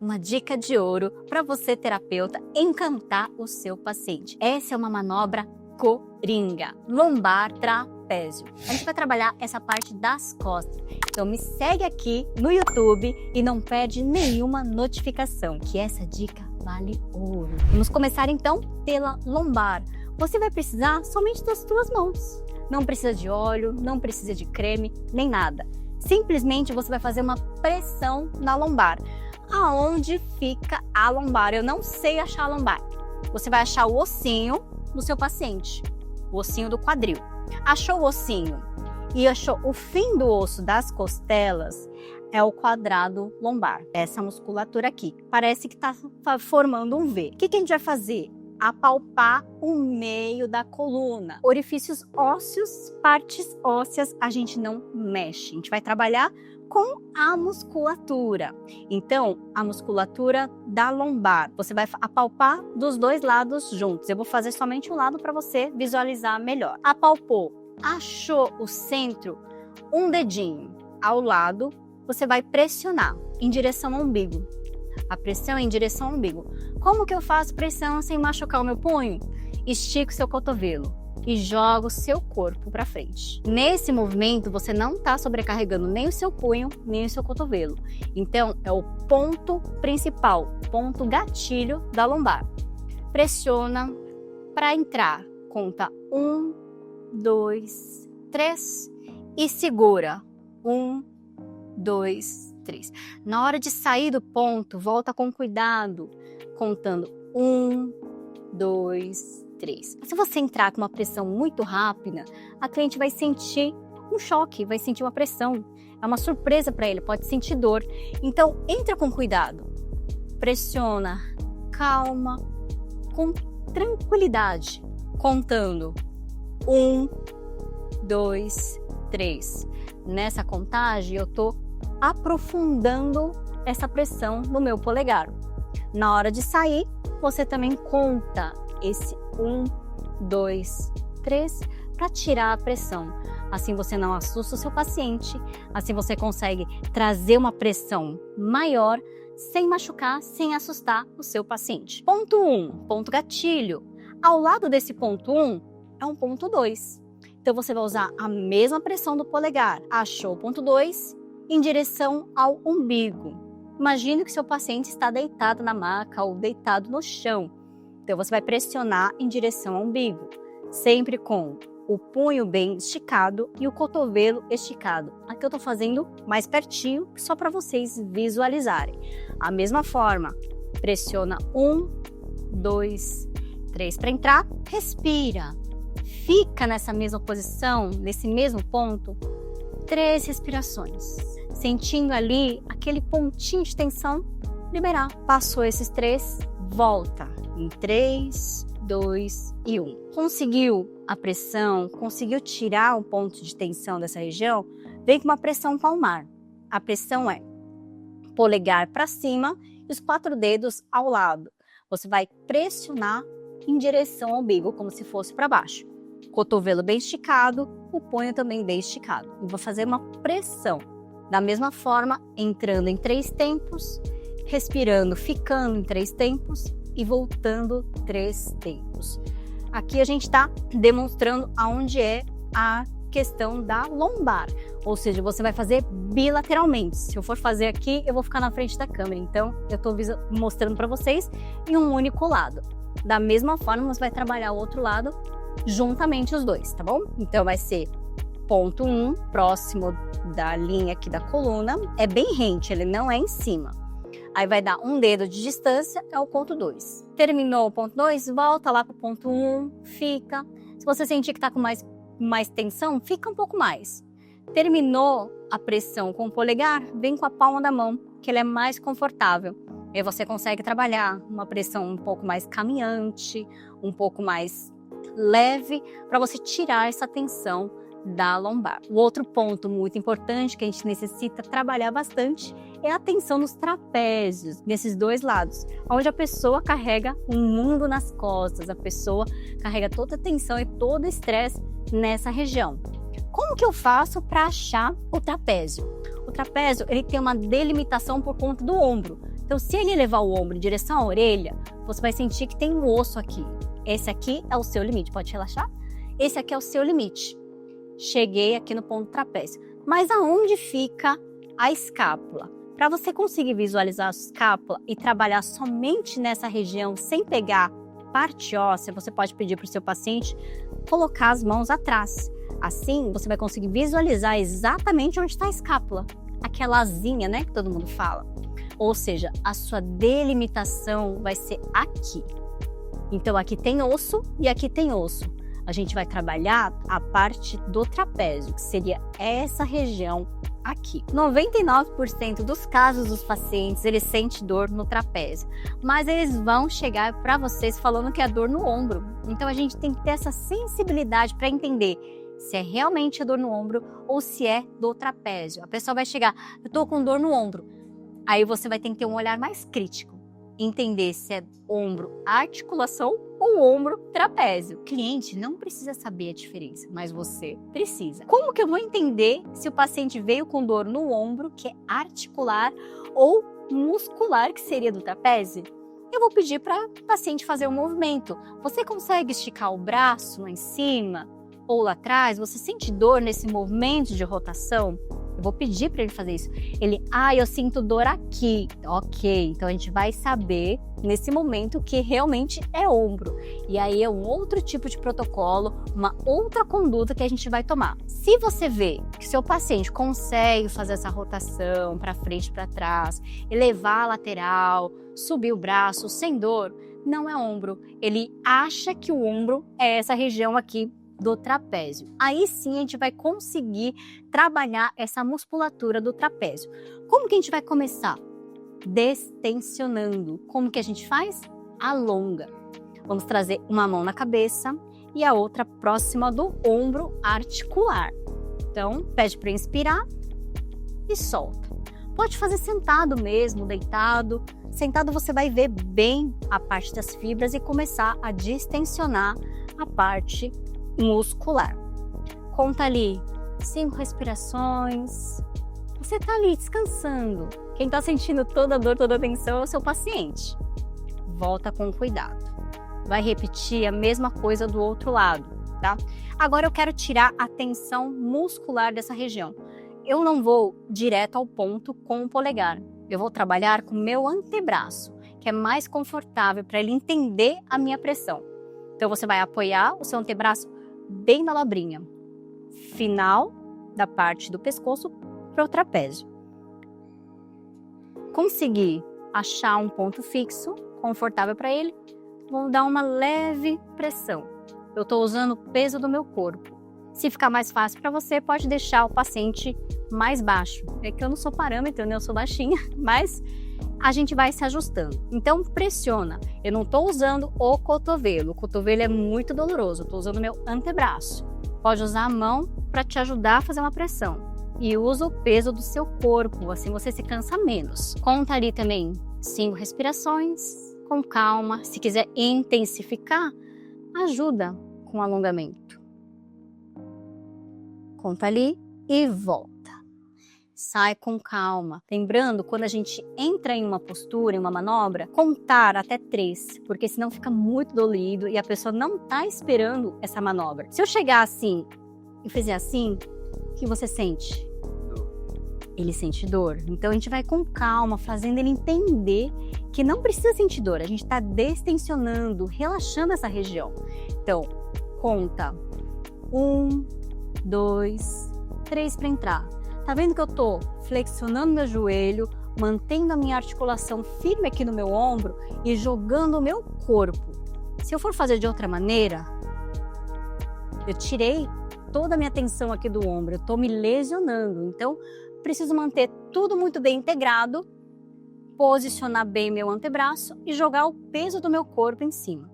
uma dica de ouro para você, terapeuta, encantar o seu paciente. Essa é uma manobra coringa, lombar trapézio. A gente vai trabalhar essa parte das costas. Então me segue aqui no YouTube e não perde nenhuma notificação, que essa dica vale ouro. Vamos começar então pela lombar. Você vai precisar somente das suas mãos. Não precisa de óleo, não precisa de creme, nem nada. Simplesmente você vai fazer uma pressão na lombar. Aonde fica a lombar? Eu não sei achar a lombar. Você vai achar o ossinho do seu paciente, o ossinho do quadril. Achou o ossinho e achou o fim do osso das costelas, é o quadrado lombar. Essa musculatura aqui. Parece que está formando um V. O que a gente vai fazer? Apalpar o meio da coluna. Orifícios ósseos, partes ósseas, a gente não mexe. A gente vai trabalhar com a musculatura. Então, a musculatura da lombar. Você vai apalpar dos dois lados juntos. Eu vou fazer somente um lado para você visualizar melhor. Apalpou, achou o centro, um dedinho ao lado, você vai pressionar em direção ao umbigo. A pressão é em direção ao umbigo. Como que eu faço pressão sem machucar o meu punho? Estica o seu cotovelo e joga o seu corpo para frente. Nesse movimento, você não está sobrecarregando nem o seu punho, nem o seu cotovelo. Então, é o ponto principal, ponto gatilho da lombar. Pressiona para entrar. Conta 1, 2, 3 e segura. 1, 2, 3. Na hora de sair do ponto, volta com cuidado, contando 1, 2, 3. Se você entrar com uma pressão muito rápida, a cliente vai sentir um choque, vai sentir uma pressão. É uma surpresa para ele, pode sentir dor. Então, entra com cuidado. Pressiona, calma, com tranquilidade, contando 1, 2, 3. Nessa contagem, eu tô aprofundando essa pressão no meu polegar. Na hora de sair, você também conta esse 1, 2, 3 para tirar a pressão. Assim você não assusta o seu paciente, assim você consegue trazer uma pressão maior sem machucar, sem assustar o seu paciente. Ponto 1, ponto gatilho. Ao lado desse ponto 1 é um ponto 2. Então você vai usar a mesma pressão do polegar. Achou o ponto 2 em direção ao umbigo. Imagine que seu paciente está deitado na maca ou deitado no chão. Então você vai pressionar em direção ao umbigo, sempre com o punho bem esticado e o cotovelo esticado. Aqui eu estou fazendo mais pertinho, só para vocês visualizarem. A mesma forma, pressiona 1, 2, 3 para entrar, respira. Fica nessa mesma posição, nesse mesmo ponto, 3 respirações. Sentindo ali aquele pontinho de tensão, liberar. Passou esses 3, volta em 3, 2 e 1. Conseguiu a pressão, conseguiu tirar um ponto de tensão dessa região, vem com uma pressão palmar. A pressão é polegar para cima e os 4 dedos ao lado. Você vai pressionar em direção ao umbigo, como se fosse para baixo. Cotovelo bem esticado, o punho também bem esticado. E vou fazer uma pressão. Da mesma forma, entrando em 3 tempos, respirando, ficando em 3 tempos e voltando 3 tempos. Aqui a gente está demonstrando aonde é a questão da lombar. Ou seja, você vai fazer bilateralmente. Se eu for fazer aqui, eu vou ficar na frente da câmera. Então, eu estou mostrando para vocês em um único lado. Da mesma forma, você vai trabalhar o outro lado juntamente os dois, tá bom? Então, vai ser ponto 1, próximo da linha aqui da coluna. É bem rente, ele não é em cima. Aí vai dar um dedo de distância, é o ponto 2. Terminou o ponto 2, volta lá para o ponto 1, fica. Se você sentir que está com mais tensão, fica um pouco mais. Terminou a pressão com o polegar, vem com a palma da mão, que ele é mais confortável. E aí você consegue trabalhar uma pressão um pouco mais caminhante, um pouco mais leve, para você tirar essa tensão da lombar. O outro ponto muito importante que a gente necessita trabalhar bastante é a tensão nos trapézios, nesses dois lados, onde a pessoa carrega um mundo nas costas, a pessoa carrega toda a tensão e todo o estresse nessa região. Como que eu faço para achar o trapézio? O trapézio ele tem uma delimitação por conta do ombro. Então Então, se ele levar o ombro em direção à orelha, você vai sentir que tem um osso aqui. Esse aqui é o seu limite. Pode relaxar? Esse aqui é o seu limite. Cheguei aqui no ponto do trapézio. Mas aonde fica a escápula? Para você conseguir visualizar a escápula e trabalhar somente nessa região sem pegar parte óssea, você pode pedir para o seu paciente colocar as mãos atrás. Assim, você vai conseguir visualizar exatamente onde está a escápula. Aquela asinha, né, que todo mundo fala. Ou seja, a sua delimitação vai ser aqui. Então, aqui tem osso e aqui tem osso. A gente vai trabalhar a parte do trapézio, que seria essa região aqui. 99% dos casos dos pacientes, eles sentem dor no trapézio, mas eles vão chegar para vocês falando que é dor no ombro. Então a gente tem que ter essa sensibilidade para entender se é realmente a dor no ombro ou se é do trapézio. A pessoa vai chegar, eu tô com dor no ombro. Aí você vai ter que ter um olhar mais crítico, entender se é ombro articulação ou ombro trapézio. O cliente não precisa saber a diferença, mas você precisa. Como que eu vou entender se o paciente veio com dor no ombro, que é articular, ou muscular, que seria do trapézio? Eu vou pedir para o paciente fazer um movimento. Você consegue esticar o braço lá em cima ou lá atrás? Você sente dor nesse movimento de rotação? Eu vou pedir para ele fazer isso. Ele, eu sinto dor aqui. Ok, então a gente vai saber nesse momento que realmente é ombro. E aí é um outro tipo de protocolo, uma outra conduta que a gente vai tomar. Se você vê que seu paciente consegue fazer essa rotação para frente e para trás, elevar a lateral, subir o braço sem dor, não é ombro. Ele acha que o ombro é essa região aqui do trapézio. Aí sim a gente vai conseguir trabalhar essa musculatura do trapézio. Como que a gente vai começar? Destensionando. Como que a gente faz? Alonga. Vamos trazer uma mão na cabeça e a outra próxima do ombro articular. Então, pede para inspirar e solta. Pode fazer sentado mesmo, deitado. Sentado você vai ver bem a parte das fibras e começar a distensionar a parte muscular. Conta ali 5 respirações. Você tá ali descansando. Quem tá sentindo toda a dor, toda a tensão é o seu paciente. Volta com cuidado. Vai repetir a mesma coisa do outro lado, tá? Agora eu quero tirar a tensão muscular dessa região. Eu não vou direto ao ponto com o polegar. Eu vou trabalhar com o meu antebraço, que é mais confortável para ele entender a minha pressão. Então você vai apoiar o seu antebraço bem na dobrinha, final da parte do pescoço para o trapézio. Conseguir achar um ponto fixo, confortável para ele, vou dar uma leve pressão. Eu estou usando o peso do meu corpo. Se ficar mais fácil para você, pode deixar o paciente mais baixo. É que eu não sou parâmetro, né? Eu sou baixinha, mas a gente vai se ajustando. Então, pressiona. Eu não estou usando o cotovelo. O cotovelo é muito doloroso. Eu estou usando o meu antebraço. Pode usar a mão para te ajudar a fazer uma pressão. E usa o peso do seu corpo, assim você se cansa menos. Conta ali também 5 respirações, com calma. Se quiser intensificar, ajuda com alongamento. Conta ali e volta. Sai com calma. Lembrando, quando a gente entra em uma postura, em uma manobra, contar até 3, porque senão fica muito dolorido e a pessoa não está esperando essa manobra. Se eu chegar assim e fizer assim, o que você sente? Ele sente dor. Então a gente vai com calma, fazendo ele entender que não precisa sentir dor. A gente está destensionando, relaxando essa região. Então, conta 1, 2, 3 para entrar. Tá vendo que eu tô flexionando meu joelho, mantendo a minha articulação firme aqui no meu ombro e jogando o meu corpo. Se eu for fazer de outra maneira, eu tirei toda a minha tensão aqui do ombro, eu tô me lesionando. Então, preciso manter tudo muito bem integrado, posicionar bem meu antebraço e jogar o peso do meu corpo em cima.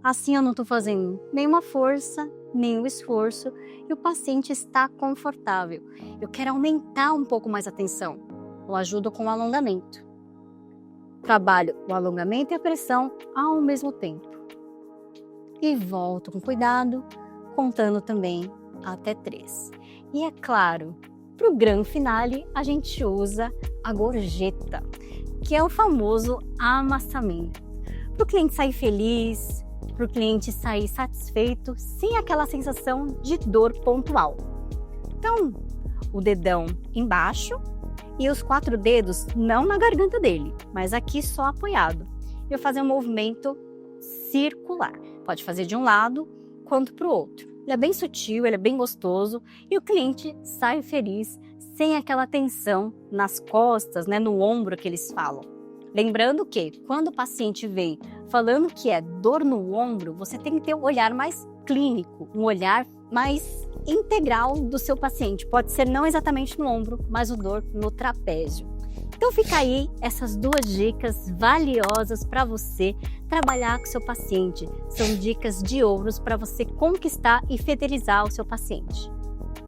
Assim eu não tô fazendo nenhuma força, nenhum esforço e o paciente está confortável. Eu quero aumentar um pouco mais a tensão. Eu ajudo com o alongamento. Trabalho o alongamento e a pressão ao mesmo tempo. E volto com cuidado, contando também até 3. E é claro, para o grande finale a gente usa a gorjeta. que é o famoso amassamento. Para o cliente sair feliz, para o cliente sair satisfeito, sem aquela sensação de dor pontual. Então, o dedão embaixo e os 4 dedos não na garganta dele, mas aqui só apoiado. Eu vou fazer um movimento circular. Pode fazer de um lado quanto para o outro. Ele é bem sutil, ele é bem gostoso e o cliente sai feliz sem aquela tensão nas costas, né, no ombro que eles falam. Lembrando que quando o paciente vem falando que é dor no ombro, você tem que ter um olhar mais clínico, um olhar mais integral do seu paciente. Pode ser não exatamente no ombro, mas o dor no trapézio. Então fica aí essas 2 dicas valiosas para você trabalhar com seu paciente. São dicas de ouros para você conquistar e fidelizar o seu paciente.